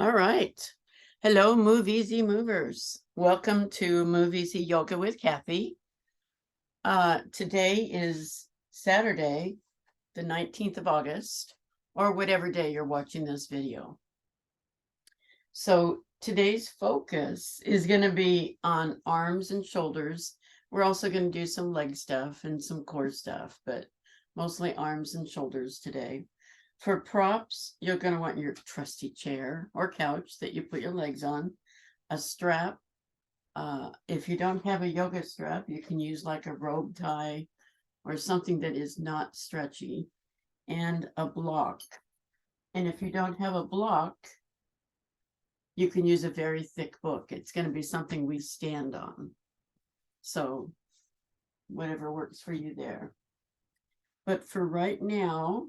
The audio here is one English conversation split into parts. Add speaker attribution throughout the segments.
Speaker 1: All right. Hello, Move Easy Movers. Welcome to Move Easy Yoga with Kathy. Today is Saturday, the 19th of August, or whatever day you're watching this video. So today's focus is going to be on arms and shoulders. We're also going to do some leg stuff and some core stuff, but mostly arms and shoulders today. For props, you're going to want your trusty chair or couch that you put your legs on, a strap. If you don't have a yoga strap, you can use like a robe tie or something that is not stretchy, and a block. And if you don't have a block, you can use a very thick book. It's going to be something we stand on. So whatever works for you there. But for right now,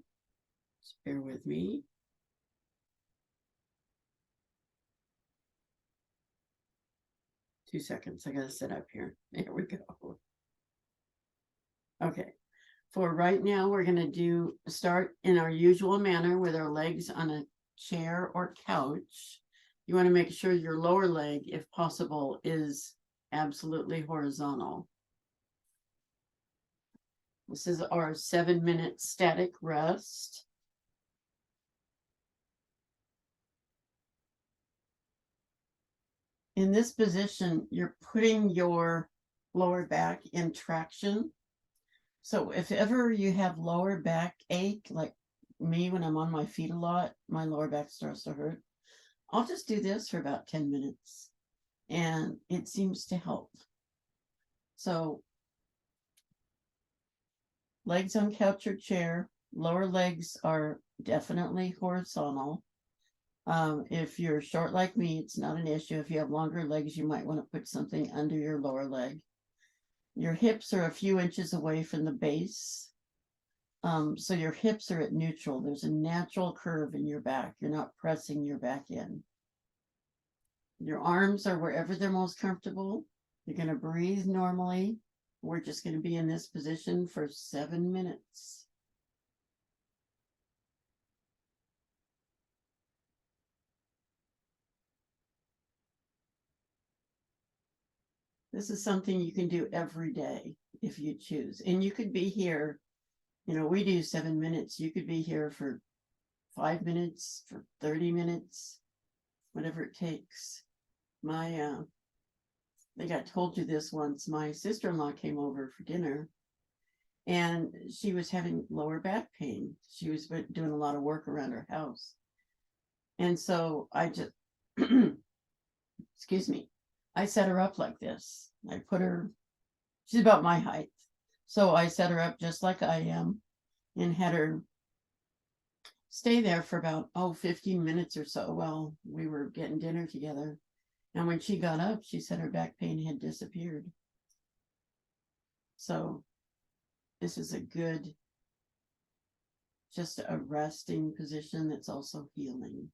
Speaker 1: just bear with me. Two seconds. I got to sit up here. There we go. Okay. For right now, we're going to start in our usual manner with our legs on a chair or couch. You want to make sure your lower leg, if possible, is absolutely horizontal. This is our 7-minute static rest. In this position, you're putting your lower back in traction. So if ever you have lower back ache, like me when I'm on my feet a lot, my lower back starts to hurt. I'll just do this for about 10 minutes and it seems to help. So legs on couch or chair, lower legs are definitely horizontal. If you're short like me, it's not an issue. If you have longer legs, you might want to put something under your lower leg. Your hips are a few inches away from the base. So your hips are at neutral. There's a natural curve in your back. You're not pressing your back in. Your arms are wherever they're most comfortable. You're going to breathe normally. We're just going to be in this position for 7 minutes. This is something you can do every day if you choose. And you could be here, we do 7 minutes. You could be here for 5 minutes, for 30 minutes, whatever it takes. I think I told you this once. My sister-in-law came over for dinner and she was having lower back pain. She was doing a lot of work around her house. And so I just, excuse me, I set her up like this. I put her, she's about my height. So I set her up just like I am and had her stay there for about, 15 minutes or so while we were getting dinner together. And when she got up, she said her back pain had disappeared. So this is a good, just a resting position that's also healing.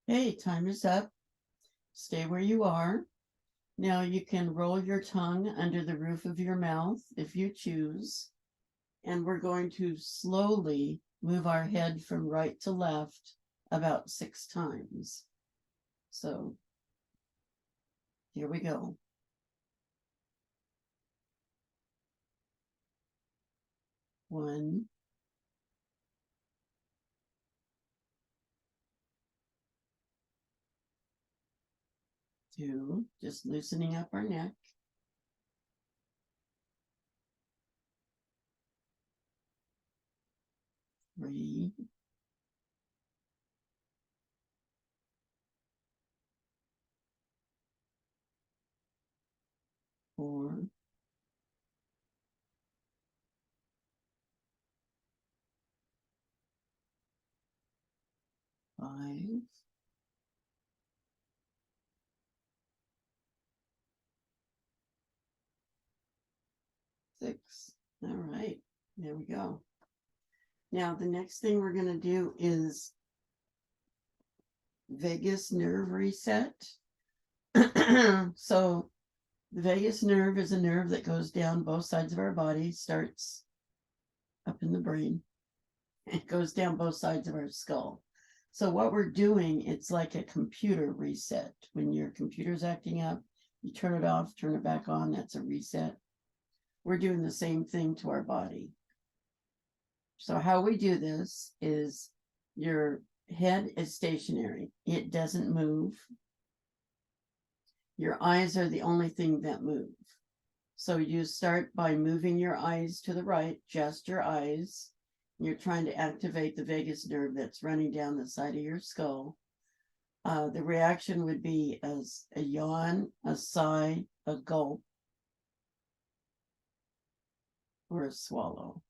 Speaker 1: Okay, time is up. Stay where you are. Now you can roll your tongue under the roof of your mouth if you choose. And we're going to slowly move our head from right to left about 6 times. So here we go. 1, 2, just loosening up our neck. 3, 4, 5, 6. All right, there we go. Now the next thing we're going to do is vagus nerve reset. So the vagus nerve is a nerve that goes down both sides of our body, starts up in the brain. It goes down both sides of our skull. So what we're doing, it's like a computer reset. When your computer's acting up, you turn it off, turn it back on, that's a reset. We're doing the same thing to our body. So how we do this is your head is stationary. It doesn't move. Your eyes are the only thing that move. So you start by moving your eyes to the right, just your eyes. You're trying to activate the vagus nerve that's running down the side of your skull. The reaction would be as a yawn, a sigh, a gulp, or a swallow.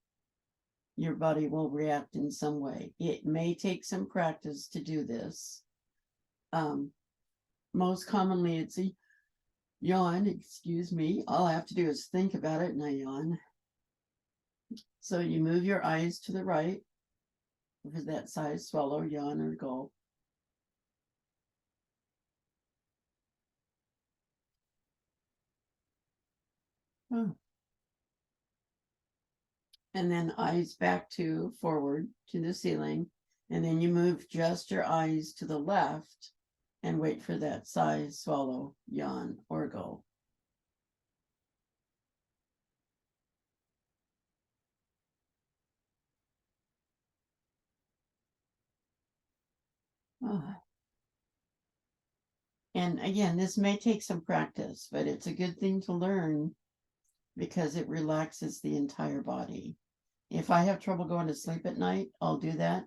Speaker 1: Your body will react in some way. It may take some practice to do this. Most commonly, it's a yawn, excuse me. All I have to do is think about it and I yawn. So you move your eyes to the right for that size, swallow, yawn, or gulp. Oh. And then eyes back to forward to the ceiling. And then you move just your eyes to the left and wait for that size, swallow, yawn, or gulp. Oh. And again, this may take some practice, but it's a good thing to learn because it relaxes the entire body. If I have trouble going to sleep at night, I'll do that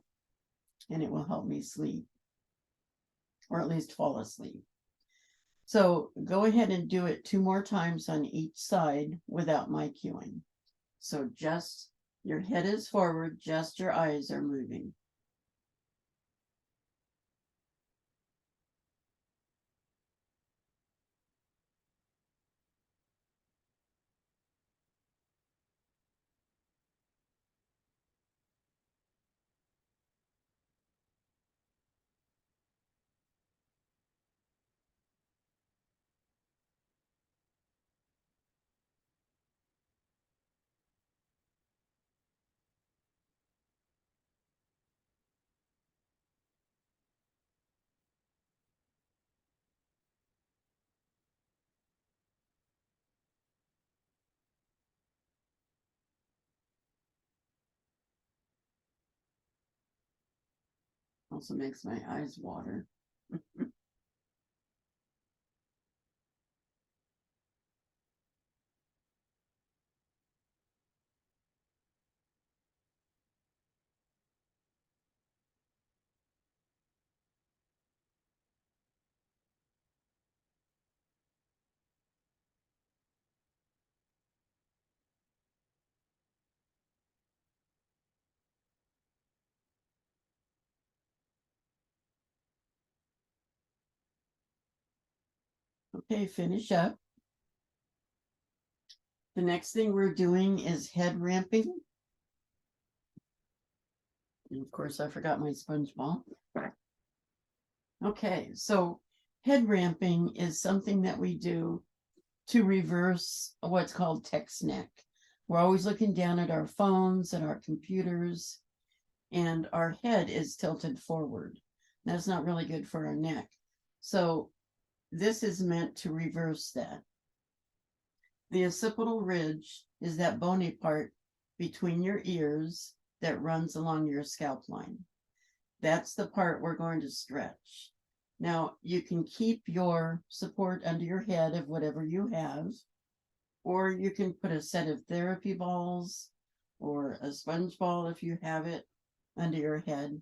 Speaker 1: and it will help me sleep, or at least fall asleep. So go ahead and do it 2 more times on each side without my cueing. So just your head is forward, just your eyes are moving. Also makes my eyes water. Okay, finish up. The next thing we're doing is head ramping. And of course, I forgot my sponge ball. Okay, so head ramping is something that we do to reverse what's called text neck. We're always looking down at our phones and our computers, and our head is tilted forward. That's not really good for our neck. So this is meant to reverse that. The occipital ridge is that bony part between your ears that runs along your scalp line. That's the part we're going to stretch. Now, you can keep your support under your head of whatever you have, or you can put a set of therapy balls or a sponge ball if you have it under your head.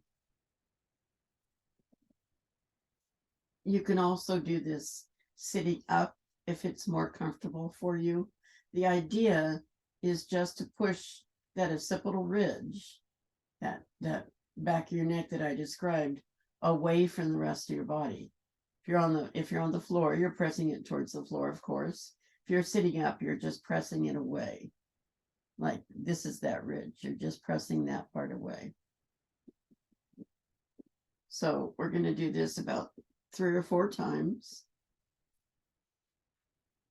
Speaker 1: You can also do this sitting up if it's more comfortable for you. The idea is just to push that occipital ridge, that back of your neck that I described, away from the rest of your body. If you're on the floor, you're pressing it towards the floor, of course. If you're sitting up, you're just pressing it away. Like this is that ridge. You're just pressing that part away. So we're going to do this about 3 or 4 times.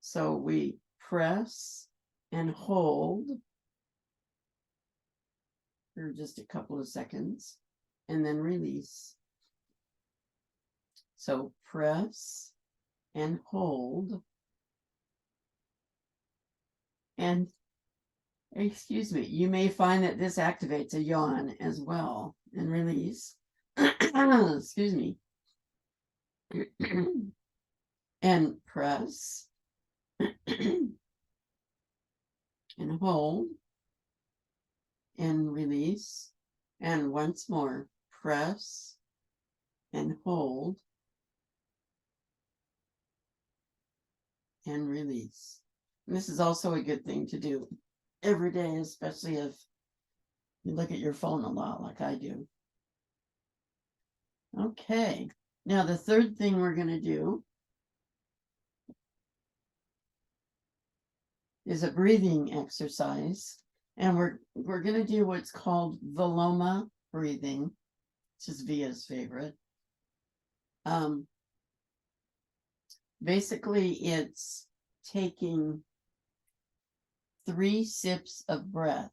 Speaker 1: So we press and hold for just a couple of seconds and then release. So press and hold. And excuse me, you may find that this activates a yawn as well and release. Excuse me. And press and hold and release. And once more, press and hold and release. And this is also a good thing to do every day, especially if you look at your phone a lot like I do. Okay, now the third thing we're going to do is a breathing exercise, and we're going to do what's called Viloma breathing, which is Via's favorite. Basically, it's taking 3 sips of breath.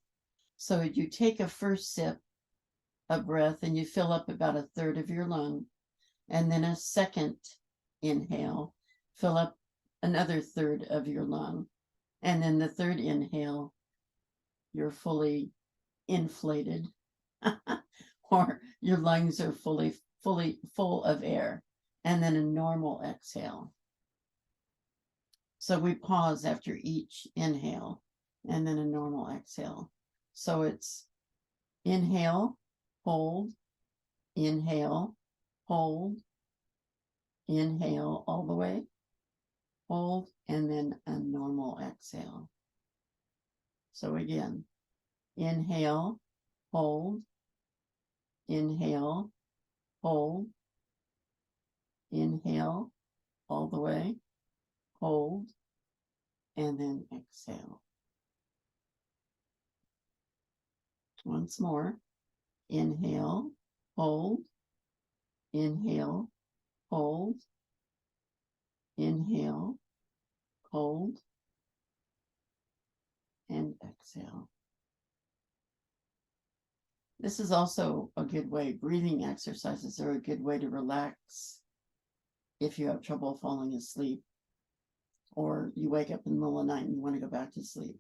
Speaker 1: So you take a first sip of breath and you fill up about 1/3 of your lung, and then a second inhale, fill up another 1/3 of your lung, and then the third inhale, you're fully inflated, or your lungs are fully full of air, and then a normal exhale. So we pause after each inhale and then a normal exhale. So it's inhale, hold, inhale, hold, inhale all the way, hold, and then a normal exhale. So again, inhale, hold, inhale, hold, inhale all the way, hold, and then exhale. Once more, inhale, hold, inhale, hold, inhale, hold, and exhale. This is also a good way, breathing exercises are a good way to relax if you have trouble falling asleep, or you wake up in the middle of the night and you want to go back to sleep.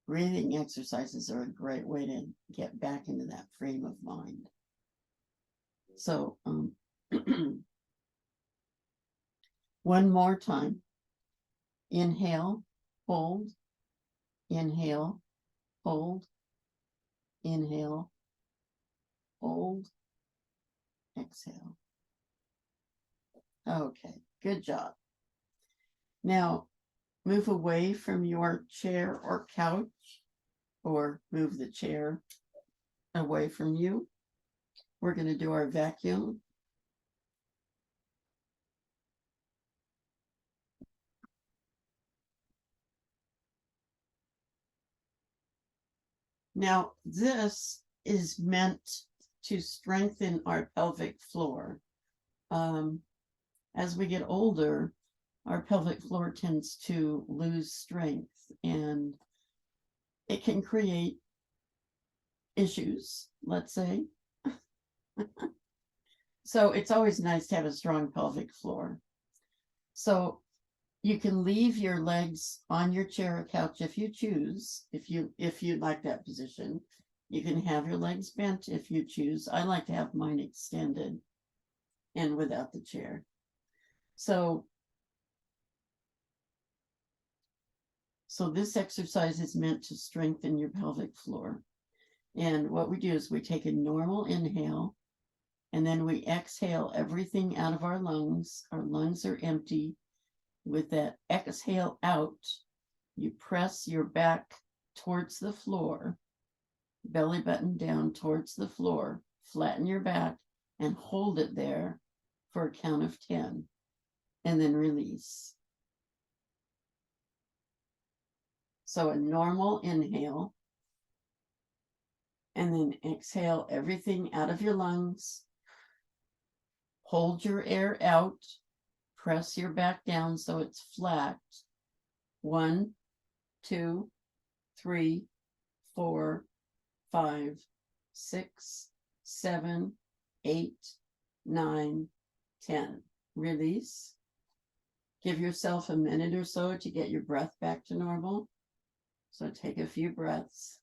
Speaker 1: Breathing exercises are a great way to get back into that frame of mind. So one more time. Inhale, hold, inhale, hold, inhale, hold, exhale. Okay, good job. Now, move away from your chair or couch, or move the chair away from you. We're going to do our vacuum. Now, this is meant to strengthen our pelvic floor. as we get older, our pelvic floor tends to lose strength, and it can create issues, let's say. So it's always nice to have a strong pelvic floor. So you can leave your legs on your chair or couch if you choose, if you like that position. You can have your legs bent if you choose. I like to have mine extended and without the chair. So this exercise is meant to strengthen your pelvic floor. And what we do is we take a normal inhale, and then we exhale everything out of our lungs. Our lungs are empty. With that exhale out, you press your back towards the floor, belly button down towards the floor, flatten your back, and hold it there for a count of 10, and then release. So a normal inhale, and then exhale everything out of your lungs. Hold your air out. Press your back down so it's flat. 1, 2, 3, 4, 5, 6, 7, 8, 9, 10. Release. Give yourself a minute or so to get your breath back to normal. So take a few breaths.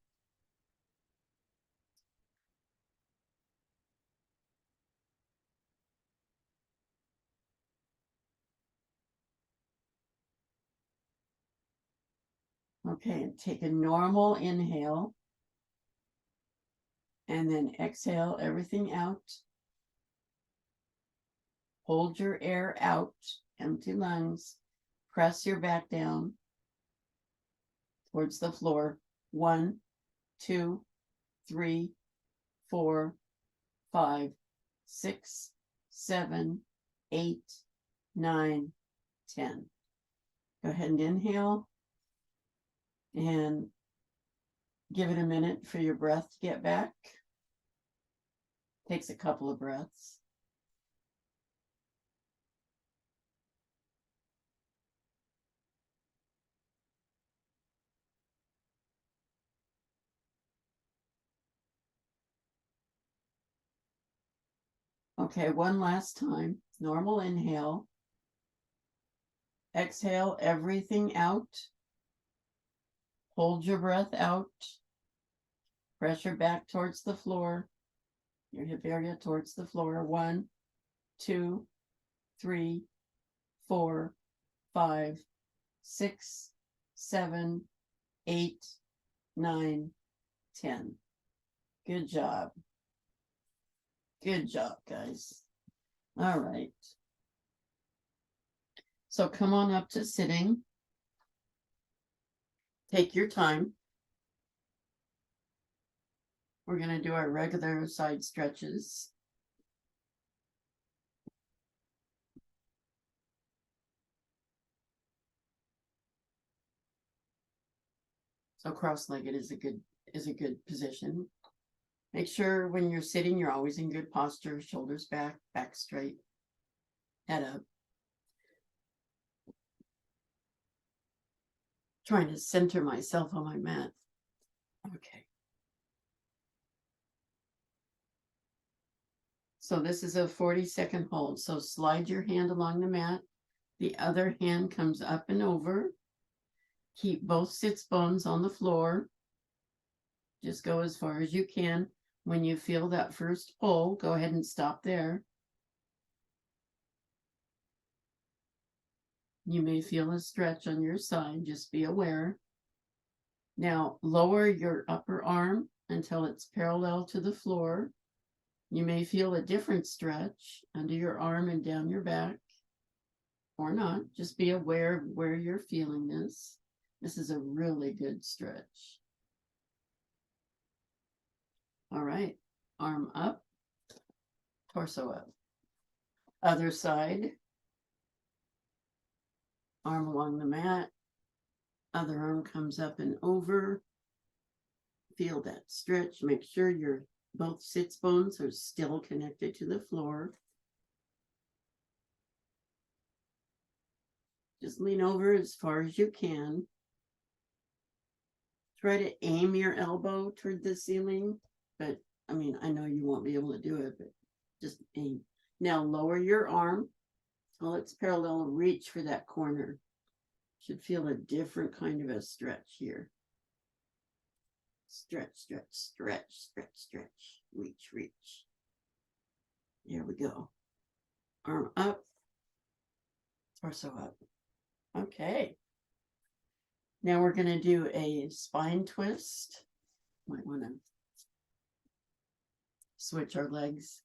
Speaker 1: Okay, and take a normal inhale, and then exhale everything out. Hold your air out, empty lungs. Press your back down towards the floor. 1, 2, 3, 4, 5, 6, 7, 8, 9, 10. Go ahead and inhale, and give it a minute for your breath to get back. Takes a couple of breaths. Okay, one last time. Normal inhale. Exhale everything out. Hold your breath out. Press your back towards the floor, your hip area towards the floor. 1, 2, 3, 4, 5, 6, 7, 8, 9, 10. Good job. Good job, guys. All right. So come on up to sitting. Take your time. We're going to do our regular side stretches. So cross-legged is a good position. Make sure when you're sitting, you're always in good posture, shoulders back, back straight, head up. Trying to center myself on my mat. Okay. So this is a 40-second hold. So slide your hand along the mat. The other hand comes up and over. Keep both sits bones on the floor. Just go as far as you can. When you feel that first pull, go ahead and stop there. You may feel a stretch on your side. Just be aware. Now lower your upper arm until it's parallel to the floor. You may feel a different stretch under your arm and down your back, or not. Just be aware of where you're feeling this. This is a really good stretch. All right, arm up, torso up. Other side, arm along the mat, other arm comes up and over. Feel that stretch. Make sure your both sits bones are still connected to the floor. Just lean over as far as you can. Try to aim your elbow toward the ceiling, but I mean, I know you won't be able to do it, but just aim. Now lower your arm. Well, it's parallel, reach for that corner. Should feel a different kind of a stretch here. Stretch, stretch, stretch, stretch, stretch. Reach, reach. Here we go. Arm up, torso up. Okay. Now we're going to do a spine twist. Might want to switch our legs.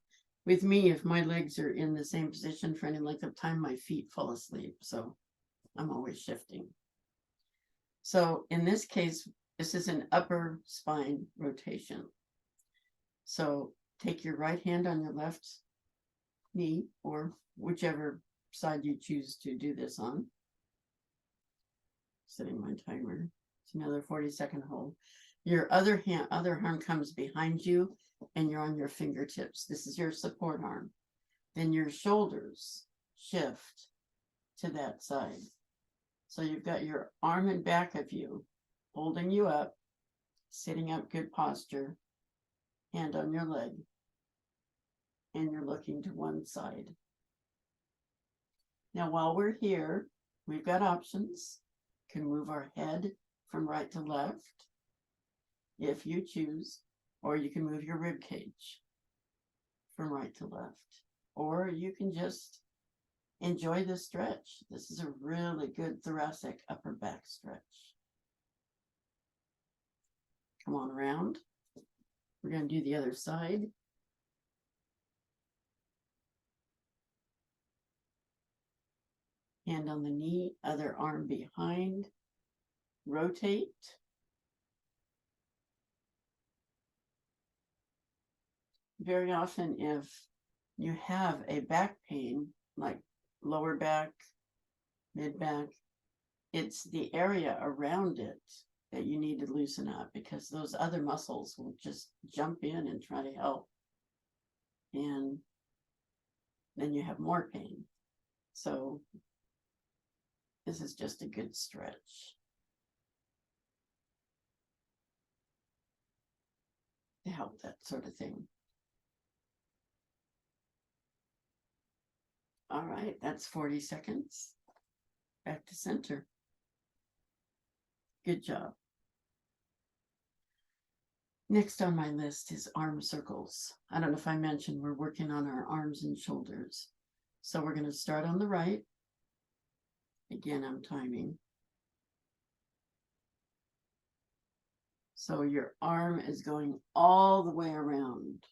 Speaker 1: With me, if my legs are in the same position for any length of time, my feet fall asleep. So I'm always shifting. So in this case, this is an upper spine rotation. So take your right hand on your left knee, or whichever side you choose to do this on. Setting my timer. It's another 40-second hold. Your other arm comes behind you and you're on your fingertips. This is your support arm. Then your shoulders shift to that side. So you've got your arm in back of you, holding you up, sitting up, good posture, hand on your leg, and you're looking to one side. Now, while we're here, we've got options. We can move our head from right to left, if you choose, or you can move your rib cage from right to left, or you can just enjoy the stretch. This is a really good thoracic upper back stretch. Come on around. We're going to do the other side. Hand on the knee, other arm behind. Rotate. Very often, if you have a back pain, like lower back, mid back, it's the area around it that you need to loosen up, because those other muscles will just jump in and try to help. And then you have more pain. So this is just a good stretch to help that sort of thing. All right, that's 40 seconds. Back to center. Good job. Next on my list is arm circles. I don't know if I mentioned we're working on our arms and shoulders. So we're going to start on the right. Again, I'm timing. So your arm is going all the way around.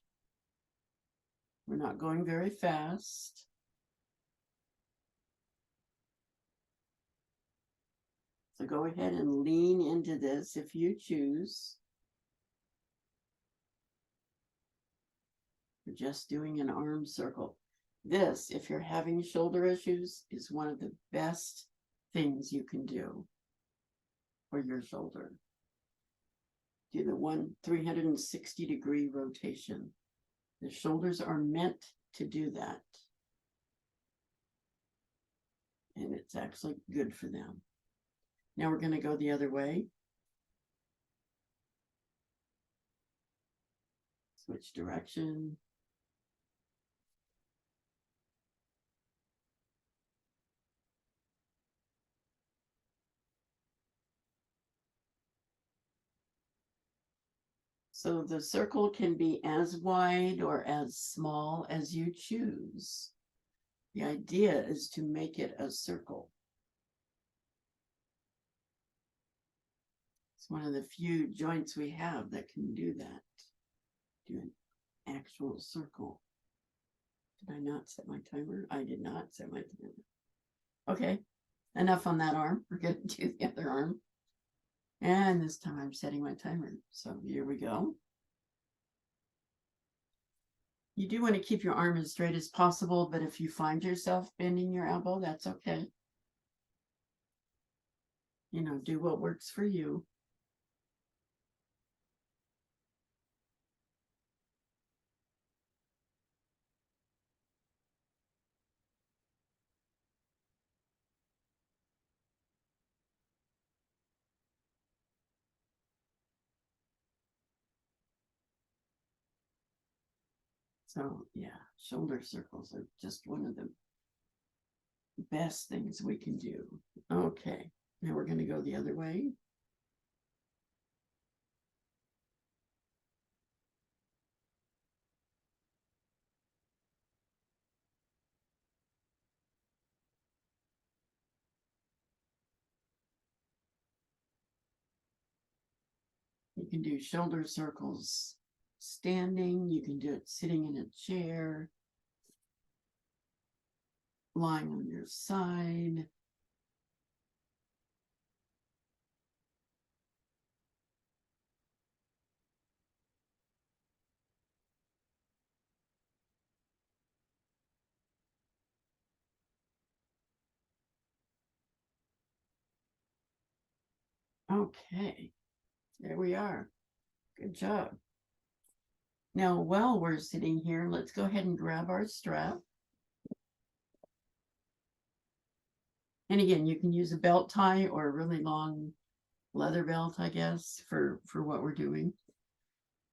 Speaker 1: We're not going very fast. So go ahead and lean into this if you choose. We're just doing an arm circle. This, if you're having shoulder issues, is one of the best things you can do for your shoulder. Do the 360-degree rotation. The shoulders are meant to do that. And it's actually good for them. Now we're going to go the other way. Switch direction. So the circle can be as wide or as small as you choose. The idea is to make it a circle. It's one of the few joints we have that can do that. Do an actual circle. Did I not set my timer? I did not set my timer. Okay, enough on that arm. We're going to do the other arm. And this time I'm setting my timer. So here we go. You do want to keep your arm as straight as possible, but if you find yourself bending your elbow, that's okay. You know, do what works for you. So yeah, shoulder circles are just one of the best things we can do. Okay, now we're going to go the other way. You can do shoulder circles standing. You can do it sitting in a chair, lying on your side. Okay, there we are. Good job. Now, while we're sitting here, let's go ahead and grab our strap. And again, you can use a belt tie or a really long leather belt, I guess, for what we're doing.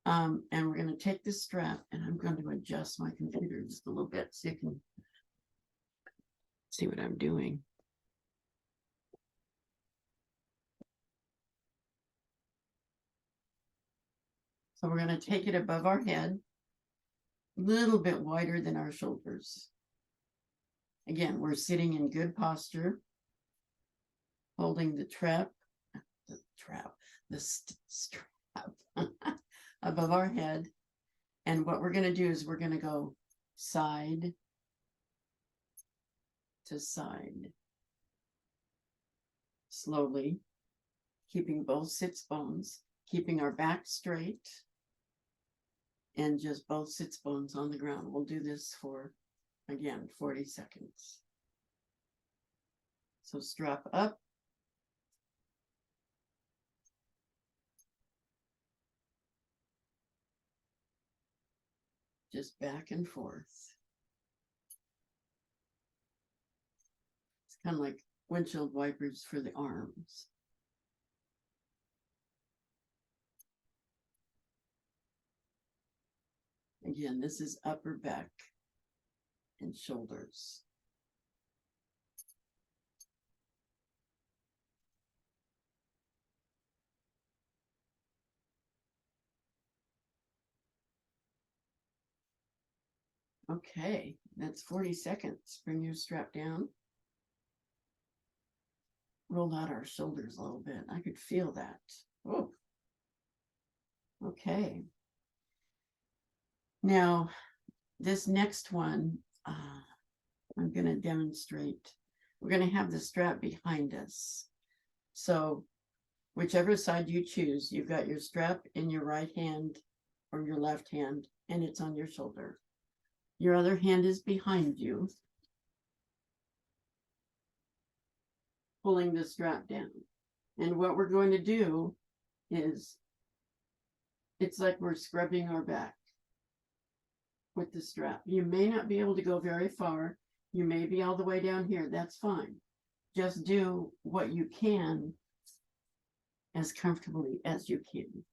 Speaker 1: And we're going to take this strap, and I'm going to adjust my computer just a little bit so you can see what I'm doing. So we're going to take it above our head, a little bit wider than our shoulders. Again, we're sitting in good posture, holding the strap above our head. And what we're going to do is we're going to go side to side, slowly, keeping both sits bones, keeping our back straight, and just both sits bones on the ground. We'll do this for, again, 40 seconds. So strap up. Just back and forth. It's kind of like windshield wipers for the arms. Again, this is upper back and shoulders. Okay, that's 40 seconds. Bring your strap down. Roll out our shoulders a little bit. I could feel that. Oh, okay. Now, this next one, I'm going to demonstrate. We're going to have the strap behind us. So whichever side you choose, you've got your strap in your right hand or your left hand, and it's on your shoulder. Your other hand is behind you, pulling the strap down. And what we're going to do is, it's like we're scrubbing our back with the strap. You may not be able to go very far. You may be all the way down here. That's fine. Just do what you can as comfortably as you can.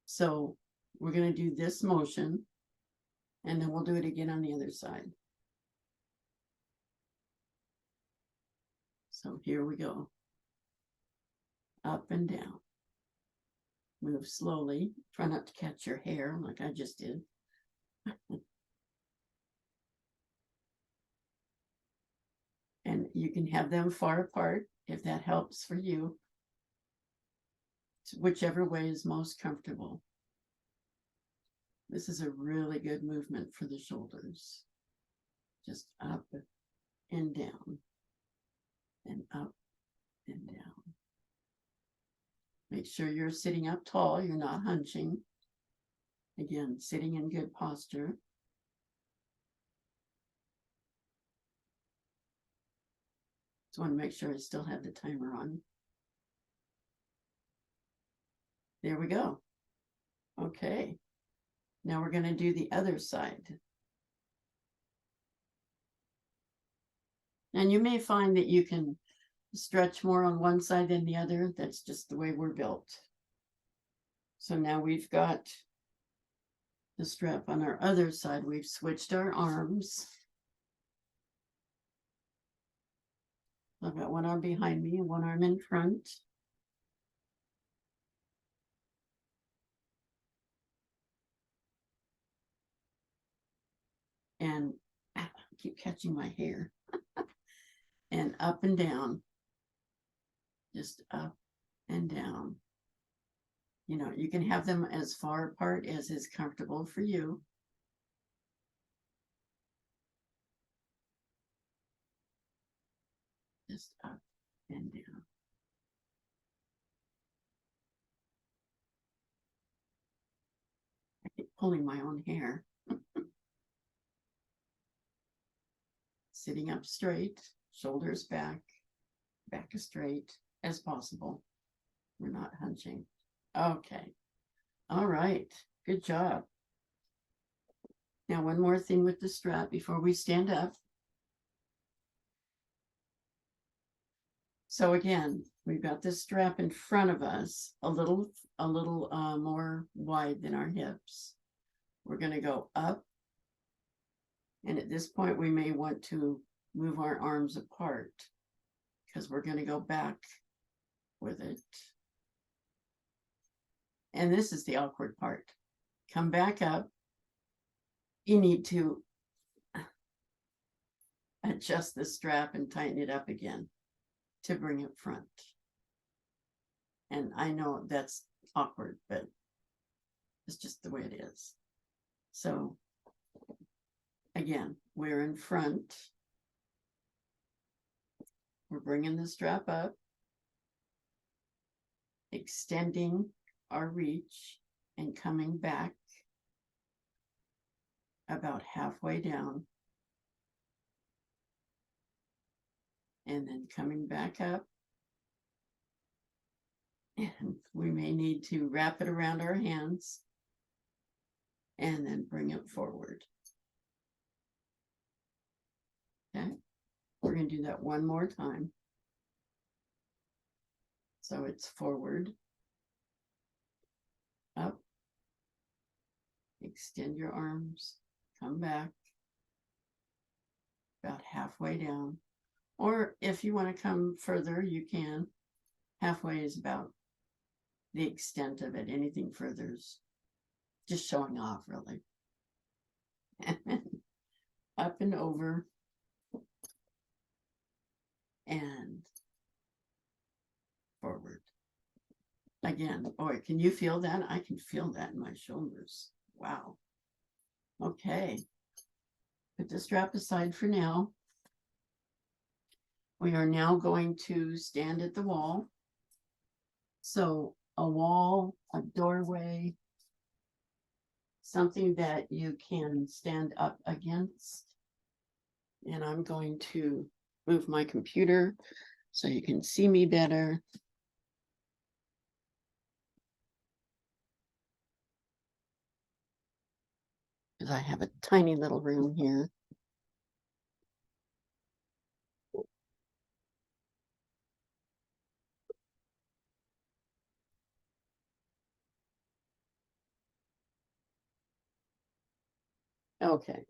Speaker 1: So we're going to do this motion, and then we'll do it again on the other side. So here we go. Up and down. Move slowly. Try not to catch your hair like I just did. And you can have them far apart if that helps for you. Whichever way is most comfortable. This is a really good movement for the shoulders. Just up and down, and up and down. Make sure you're sitting up tall, you're not hunching. Again, sitting in good posture. Just want to make sure I still have the timer on. There we go. Okay. Now we're going to do the other side. And you may find that you can stretch more on one side than the other. That's just the way we're built. So now we've got the strap on our other side. We've switched our arms. I've got one arm behind me and one arm in front. And I keep catching my hair. And up and down. Just up and down. You know, you can have them as far apart as is comfortable for you. Just up and down. I keep pulling my own hair. Sitting up straight, shoulders back, back as straight as possible. We're not hunching. Okay. All right. Good job. Now, one more thing with the strap before we stand up. So again, we've got this strap in front of us, a little more wide than our hips. We're going to go up. And at this point, we may want to move our arms apart because we're going to go back with it. And this is the awkward part. Come back up. You need to adjust the strap and tighten it up again to bring it front. And I know that's awkward, but it's just the way it is. So again, we're in front. We're bringing the strap up, extending our reach and coming back about halfway down. And then coming back up. And we may need to wrap it around our hands and then bring it forward. Okay, we're going to do that one more time. So it's forward, up, extend your arms, come back about halfway down. Or if you want to come further, you can. Halfway is about the extent of it. Anything further is just showing off, really. And then up and over. And forward. Again, boy, can you feel that? I can feel that in my shoulders. Wow. Okay. Put the strap aside for now. We are now going to stand at the wall. So a wall, a doorway, something that you can stand up against. And I'm going to move my computer so you can see me better. Because I have a tiny little room here. Okay.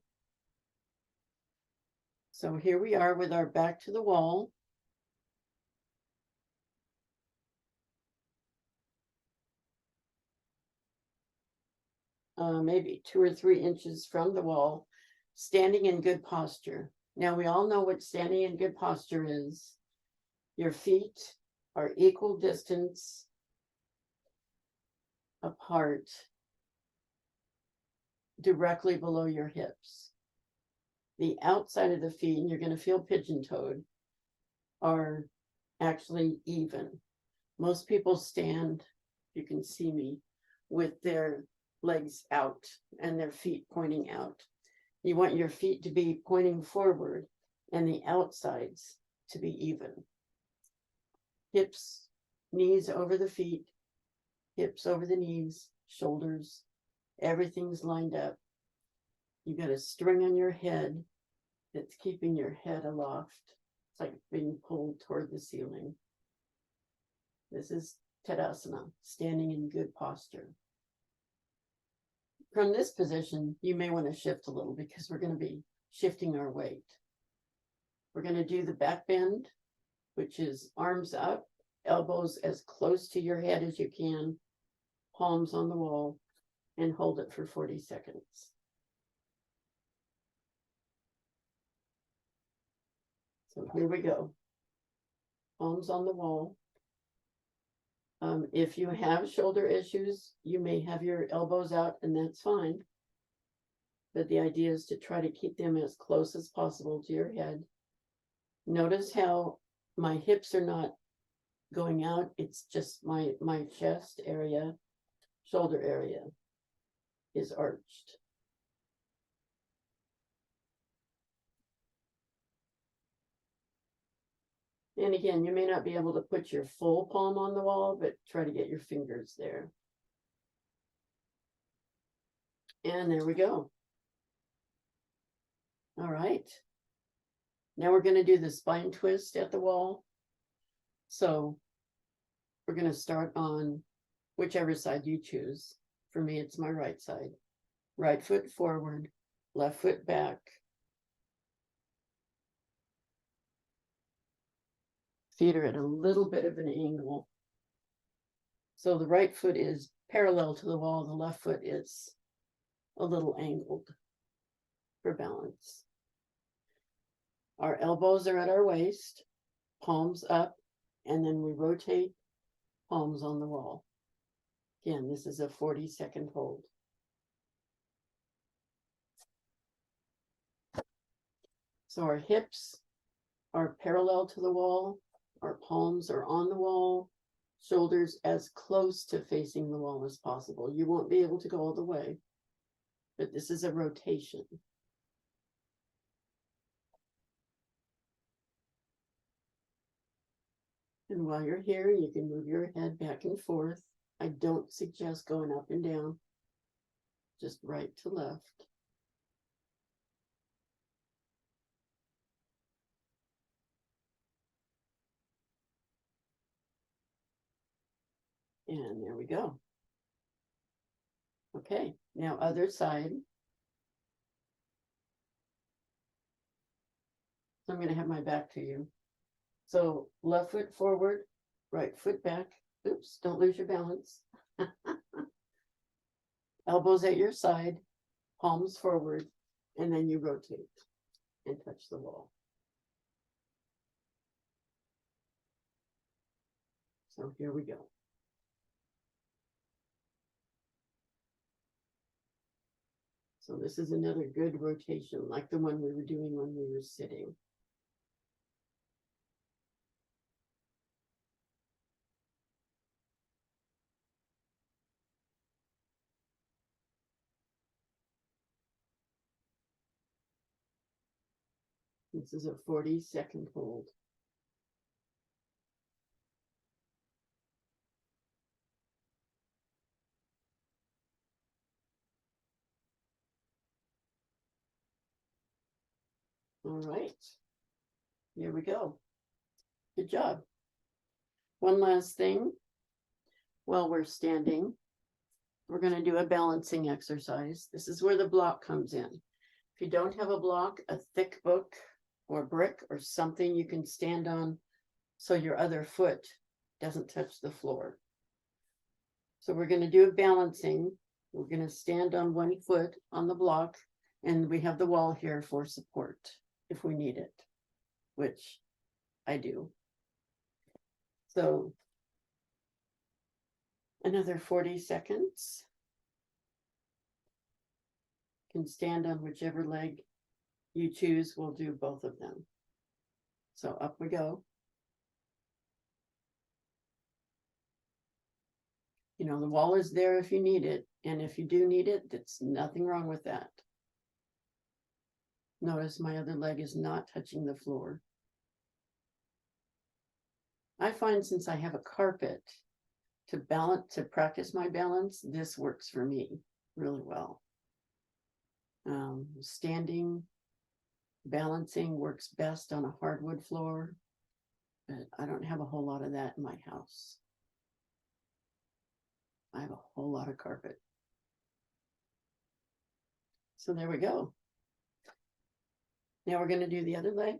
Speaker 1: So here we are with our back to the wall. Maybe 2 or 3 inches from the wall, standing in good posture. Now we all know what standing in good posture is. Your feet are equal distance apart, directly below your hips. The outside of the feet, and you're going to feel pigeon-toed, are actually even. Most people stand, you can see me, with their legs out and their feet pointing out. You want your feet to be pointing forward and the outsides to be even. Hips, knees over the feet, hips over the knees, shoulders, everything's lined up. You got a string on your head that's keeping your head aloft. It's like being pulled toward the ceiling. This is Tadasana, standing in good posture. from this position, you may want to shift a little because we're going to be shifting our weight. We're going to do the back bend, which is arms up, elbows as close to your head as you can, palms on the wall, and hold it for 40 seconds. So here we go. Palms on the wall. If you have shoulder issues, you may have your elbows out, and that's fine. But the idea is to try to keep them as close as possible to your head. Notice how my hips are not going out. It's just my chest area, shoulder area is arched. And again, you may not be able to put your full palm on the wall, but try to get your fingers there. And there we go. All right. Now we're going to do the spine twist at the wall. So we're going to start on whichever side you choose. For me, it's my right side. Right foot forward, left foot back. Feet are at a little bit of an angle. So the right foot is parallel to the wall. The left foot is a little angled for balance. Our elbows are at our waist, palms up, and then we rotate, palms on the wall. Again, this is a 40-second hold. So our hips are parallel to the wall, our palms are on the wall, shoulders as close to facing the wall as possible. You won't be able to go all the way, but this is a rotation. And while you're here, you can move your head back and forth. I don't suggest going up and down, just right to left. And there we go. Okay, now other side. So I'm going to have my back to you. So left foot forward, right foot back. Oops, don't lose your balance. Elbows at your side, palms forward, and then you rotate and touch the wall. So here we go. So this is another good rotation, like the one we were doing when we were sitting. This is a 40-second hold. All right, here we go. Good job. One last thing. While we're standing, we're going to do a balancing exercise. This is where the block comes in. If you don't have a block, a thick book or brick or something you can stand on so your other foot doesn't touch the floor. So we're going to do a balancing. We're going to stand on one foot on the block, and we have the wall here for support if we need it, which I do. So another 40 seconds. You can stand on whichever leg you choose. We'll do both of them. So up we go. You know, the wall is there if you need it. And if you do need it, there's nothing wrong with that. Notice my other leg is not touching the floor. I find since I have a carpet to practice my balance, this works for me really well. Standing, balancing works best on a hardwood floor, but I don't have a whole lot of that in my house. I have a whole lot of carpet. So there we go. Now we're going to do the other leg.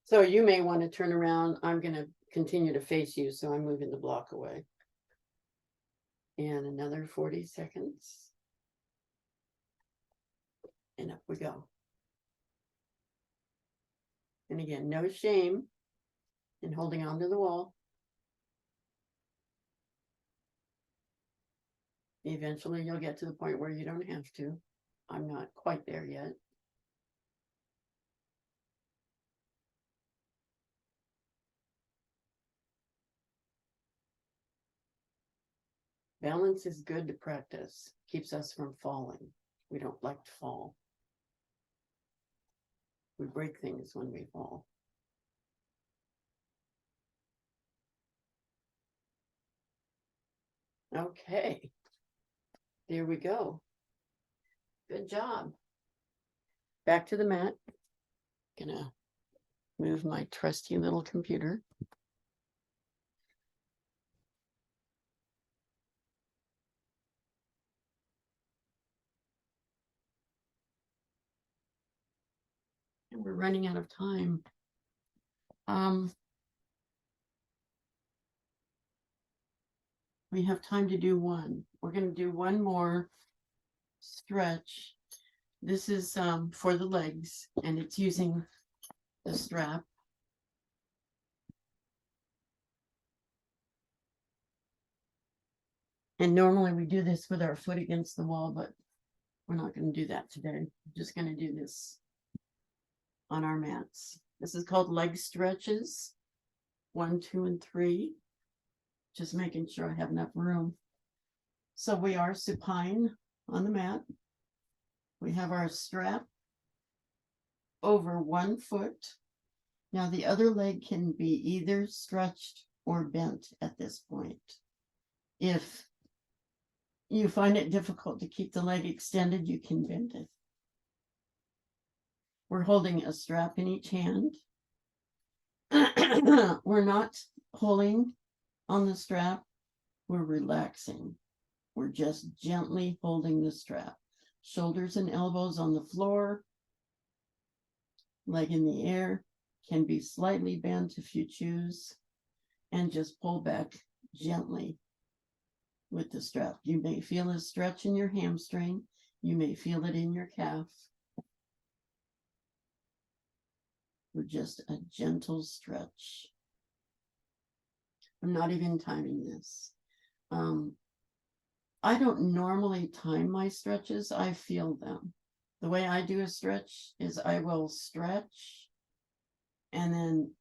Speaker 1: So you may want to turn around. I'm going to continue to face you, so I'm moving the block away. And another 40 seconds. And up we go. And again, no shame in holding on to the wall. Eventually you'll get to the point where you don't have to. I'm not quite there yet. Balance is good to practice. Keeps us from falling. We don't like to fall. We break things when we fall. Okay. There we go. Good job. Back to the mat. Gonna move my trusty little computer. And we're running out of time. We have time to do one. We're going to do one more stretch. This is for the legs, and it's using the strap. And normally we do this with our foot against the wall, but we're not going to do that today. We're just going to do this on our mats. This is called leg stretches. 1, 2, and 3. Just making sure I have enough room. So we are supine on the mat. We have our strap over 1 foot. Now the other leg can be either stretched or bent at this point. If you find it difficult to keep the leg extended, you can bend it. We're holding a strap in each hand. We're not pulling on the strap. We're relaxing. We're just gently holding the strap. Shoulders and elbows on the floor. Leg in the air. Can be slightly bent if you choose. And just pull back gently with the strap. You may feel a stretch in your hamstring. You may feel it in your calf. Or just a gentle stretch. I'm not even timing this. I don't normally time my stretches. I feel them. The way I do a stretch is I will stretch, and then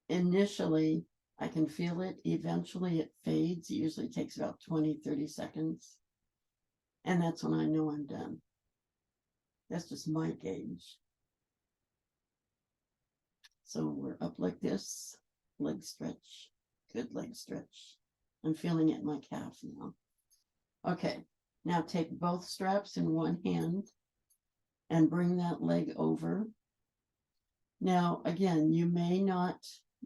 Speaker 1: initially I can feel it. Eventually it fades. It usually takes about 20-30 seconds. And that's when I know I'm done. That's just my gauge. So we're up like this, leg stretch, good leg stretch. I'm feeling it in my calf now. Okay, now take both straps in one hand and bring that leg over. Now, again, you may not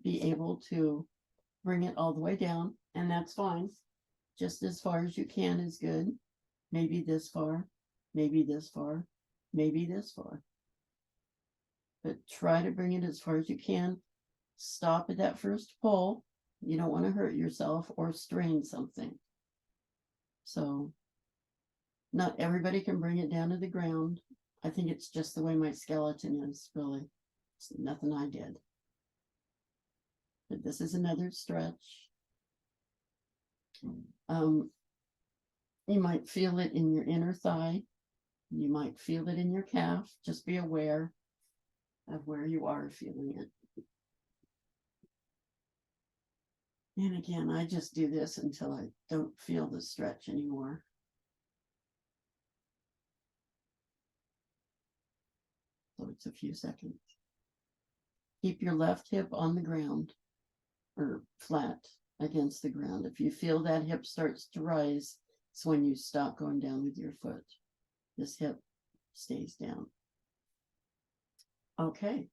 Speaker 1: be able to bring it all the way down, and that's fine. Just as far as you can is good. Maybe this far, maybe this far, maybe this far. But try to bring it as far as you can. Stop at that first pull. You don't want to hurt yourself or strain something. So not everybody can bring it down to the ground. I think it's just the way my skeleton is, really. It's nothing I did. But this is another stretch. You might feel it in your inner thigh. You might feel it in your calf. Just be aware of where you are feeling it. And again, I just do this until I don't feel the stretch anymore. So it's a few seconds. Keep your left hip on the ground or flat against the ground. If you feel that hip starts to rise, it's when you stop going down with your foot. This hip stays down. Okay.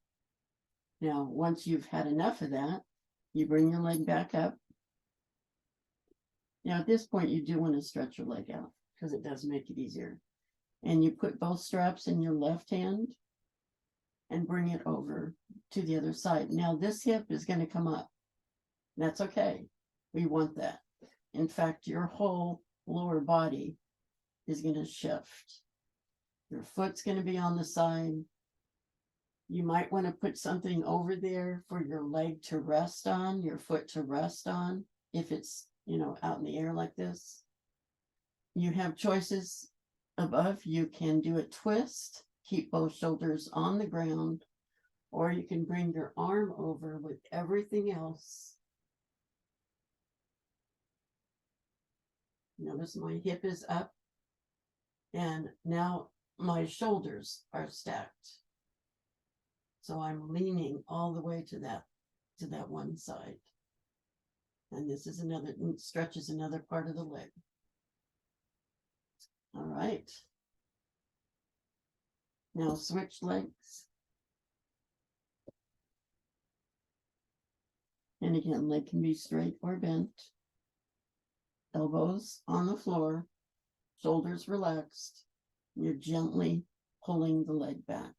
Speaker 1: Now, once you've had enough of that, you bring your leg back up Now, at this point, you do want to stretch your leg out because it does make it easier. And you put both straps in your left hand and bring it over to the other side. Now, this hip is going to come up. That's okay. We want that. In fact, your whole lower body is going to shift. Your foot's going to be on the side. You might want to put something over there for your leg to rest on, your foot to rest on, if it's, out in the air like this. You have choices above. You can do a twist, keep both shoulders on the ground, or you can bring your arm over with everything else. Notice my hip is up, and now my shoulders are stacked. So I'm leaning all the way to that one side. And this is stretches another part of the leg. All right. Now switch legs. And again, leg can be straight or bent. Elbows on the floor, shoulders relaxed. You're gently pulling the leg back.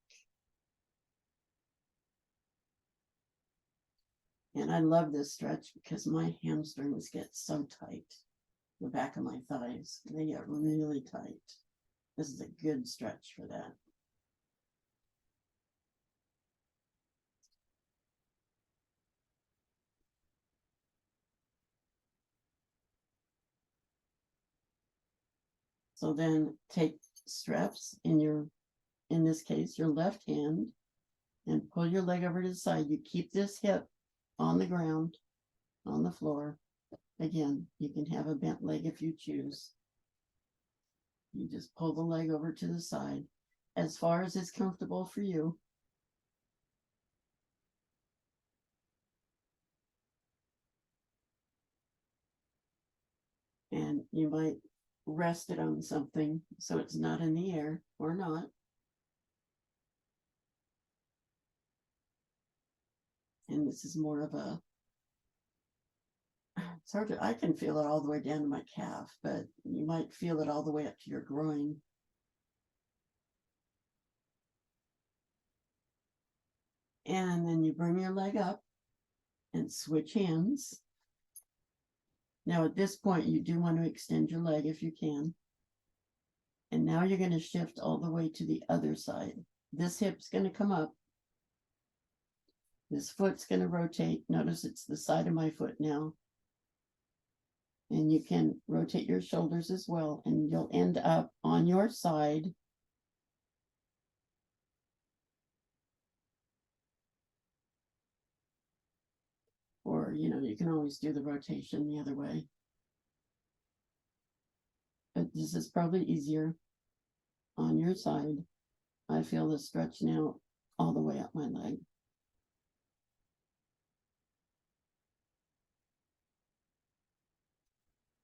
Speaker 1: And I love this stretch because my hamstrings get so tight. The back of my thighs, they get really tight. This is a good stretch for that. So then take straps in this case, your left hand, and pull your leg over to the side. You keep this hip on the ground, on the floor. Again, you can have a bent leg if you choose. You just pull the leg over to the side as far as it's comfortable for you. And you might rest it on something so it's not in the air or not. And this is more of it's hard I can feel it all the way down to my calf, but you might feel it all the way up to your groin. And then you bring your leg up and switch hands. Now at this point, you do want to extend your leg if you can. And now you're going to shift all the way to the other side. This hip's going to come up. This foot's going to rotate. Notice it's the side of my foot now. And you can rotate your shoulders as well, and you'll end up on your side. Or, you can always do the rotation the other way. But this is probably easier on your side. I feel the stretch now all the way up my leg.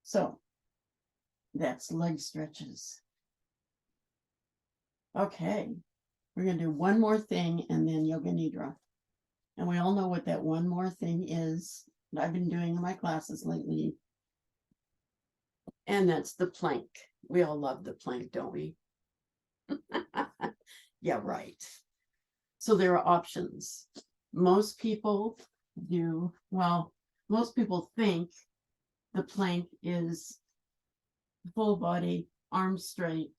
Speaker 1: So that's leg stretches. Okay, we're going to do one more thing and then Yoga Nidra. And we all know what that one more thing is that I've been doing in my classes lately. And that's the plank. We all love the plank, don't we? Yeah, right. So there are options. Most people most people think the plank is full body, arms straight,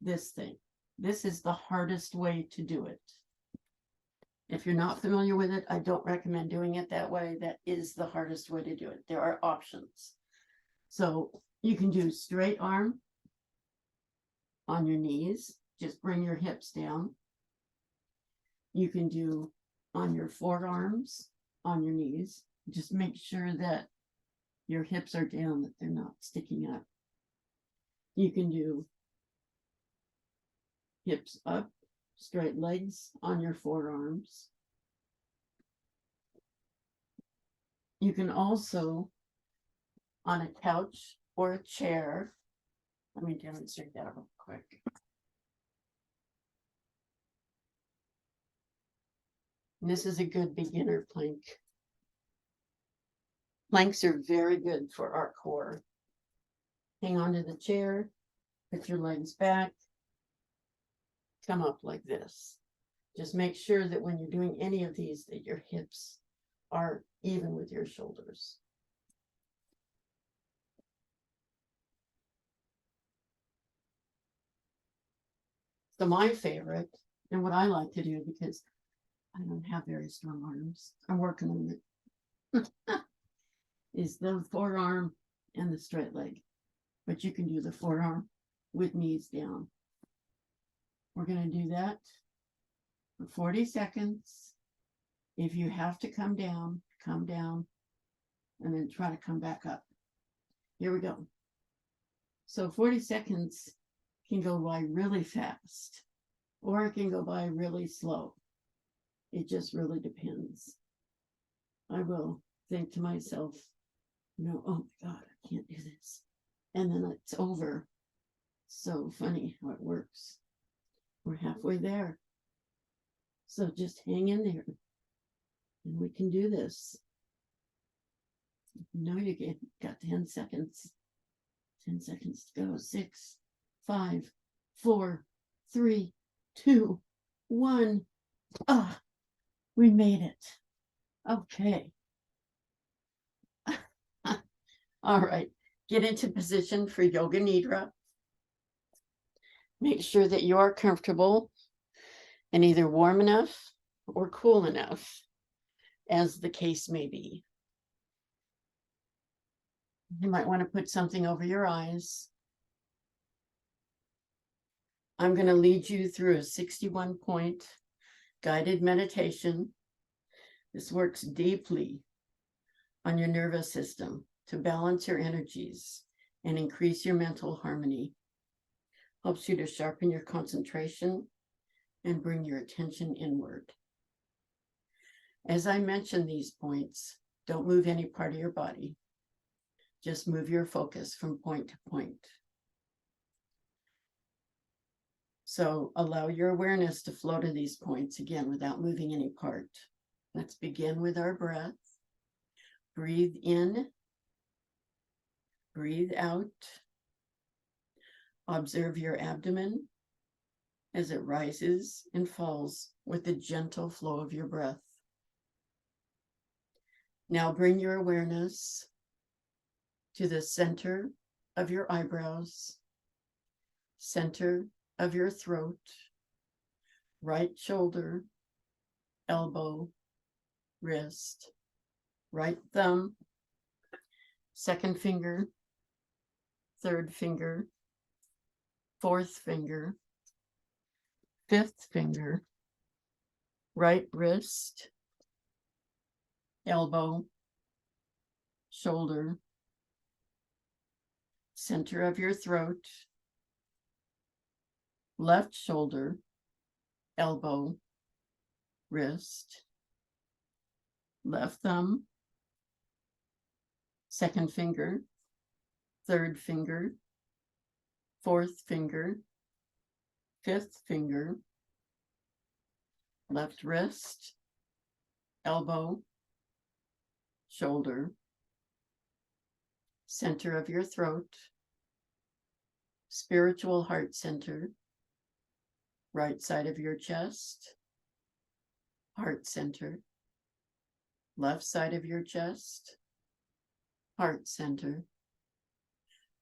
Speaker 1: this thing. This is the hardest way to do it. If you're not familiar with it, I don't recommend doing it that way. That is the hardest way to do it. There are options. So you can do straight arm on your knees. Just bring your hips down. You can do on your forearms on your knees. Just make sure that your hips are down, that they're not sticking up. You can do hips up, straight legs on your forearms. You can also, on a couch or a chair, let me demonstrate that real quick. And this is a good beginner plank. Planks are very good for our core. Hang on to the chair, put your legs back, come up like this. Just make sure that when you're doing any of these, that your hips are even with your shoulders. So my favorite, and what I like to do, because I don't have very strong arms, I'm working on it, is the forearm and the straight leg. But you can do the forearm with knees down. We're going to do that for 40 seconds. If you have to come down, and then try to come back up. Here we go. So 40 seconds can go by really fast, or it can go by really slow. It just really depends. I will think to myself, oh my God, I can't do this. And then it's over. So funny how it works. We're halfway there. So just hang in there. And we can do this. You got 10 seconds. 10 seconds to go. 6, 5, 4, 3, 2, 1. We made it. Okay. All right. Get into position for Yoga Nidra. Make sure that you are comfortable and either warm enough or cool enough, as the case may be. You might want to put something over your eyes. I'm going to lead you through a 61-point guided meditation. This works deeply on your nervous system to balance your energies and increase your mental harmony. Helps you to sharpen your concentration and bring your attention inward. As I mention these points, don't move any part of your body. Just move your focus from point to point. So allow your awareness to flow to these points again without moving any part. Let's begin with our breath. Breathe in, breathe out. Observe your abdomen as it rises and falls with the gentle flow of your breath. Now bring your awareness to the center of your eyebrows, center of your throat, right shoulder, elbow, wrist, right thumb, second finger, third finger, fourth finger, fifth finger, right wrist, elbow, shoulder, center of your throat, left shoulder, elbow, wrist, left thumb, second finger, third finger, fourth finger, fifth finger, left wrist, elbow, shoulder, center of your throat, spiritual heart center, right side of your chest, heart center, left side of your chest, heart center,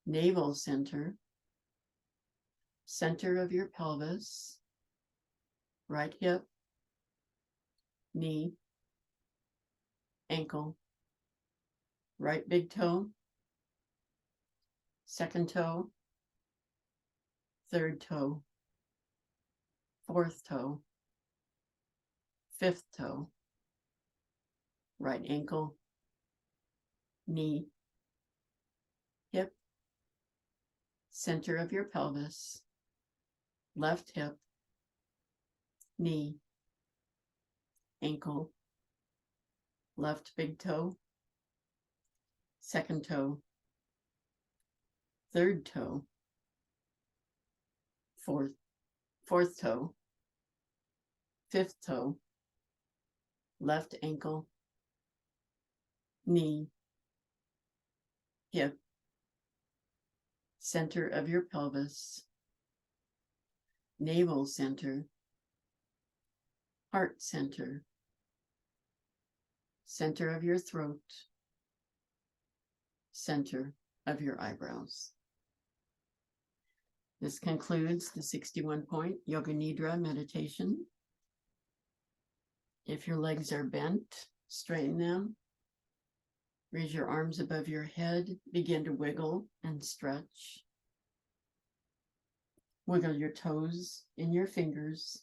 Speaker 1: navel center, center of your pelvis, right hip, knee, ankle, right big toe, second toe, third toe, fourth toe, fifth toe, right ankle, knee, hip, center of your pelvis, left hip, knee, ankle, left big toe, second toe, third toe, fourth toe, fifth toe, left ankle, knee, hip, center of your pelvis, navel center, heart center, center of your throat, center of your eyebrows. This concludes the 61-point Yoga Nidra meditation. If your legs are bent, straighten them. Raise your arms above your head. Begin to wiggle and stretch. Wiggle your toes in your fingers.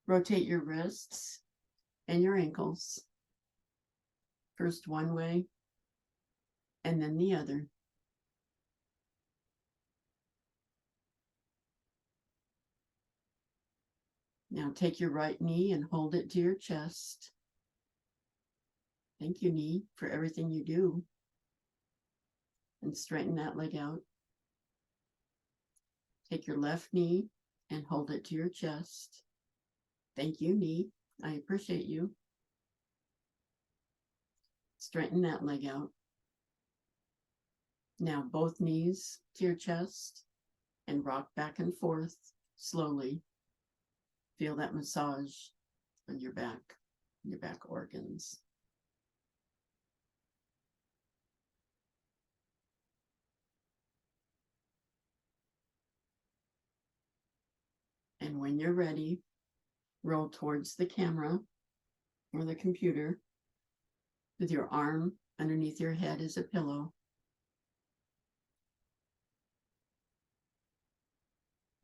Speaker 1: Rotate your wrists and your ankles. First one way and then the other. Now take your right knee and hold it to your chest. Thank you, knee, for everything you do. And straighten that leg out. Take your left knee and hold it to your chest. Thank you, knee. I appreciate you. Straighten that leg out. Now both knees to your chest and rock back and forth slowly. Feel that massage on your back organs. And when you're ready, roll towards the camera or the computer with your arm underneath your head as a pillow.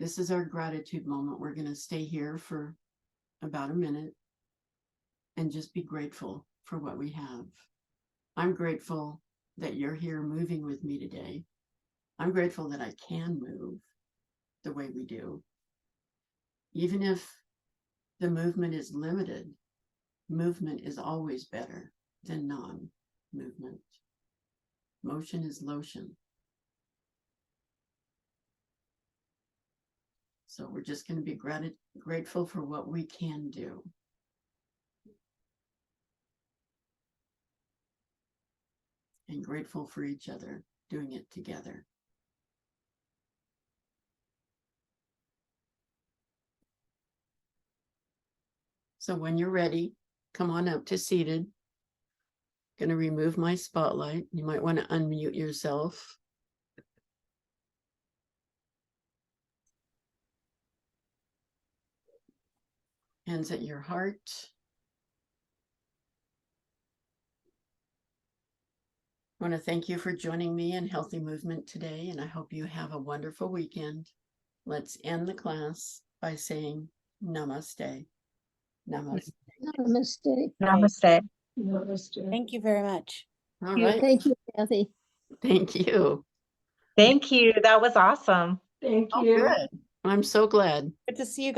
Speaker 1: This is our gratitude moment. We're going to stay here for about a minute and just be grateful for what we have. I'm grateful that you're here moving with me today. I'm grateful that I can move the way we do. Even if the movement is limited, movement is always better than non-movement. Motion is lotion. So we're just going to be grateful for what we can do. And grateful for each other doing it together. So when you're ready, come on up to seated. Going to remove my spotlight. You might want to unmute yourself. Hands at your heart. I want to thank you for joining me in Healthy Movement today, and I hope you have a wonderful weekend. Let's end the class by saying namaste. Namaste.
Speaker 2: Namaste.
Speaker 3: Namaste.
Speaker 2: Namaste.
Speaker 4: Thank you very much.
Speaker 1: All right.
Speaker 2: Thank you, Kathy.
Speaker 1: Thank you.
Speaker 3: Thank you. That was awesome.
Speaker 2: Thank
Speaker 1: Oh,
Speaker 2: you.
Speaker 1: good. I'm so glad.
Speaker 4: Good to see you guys.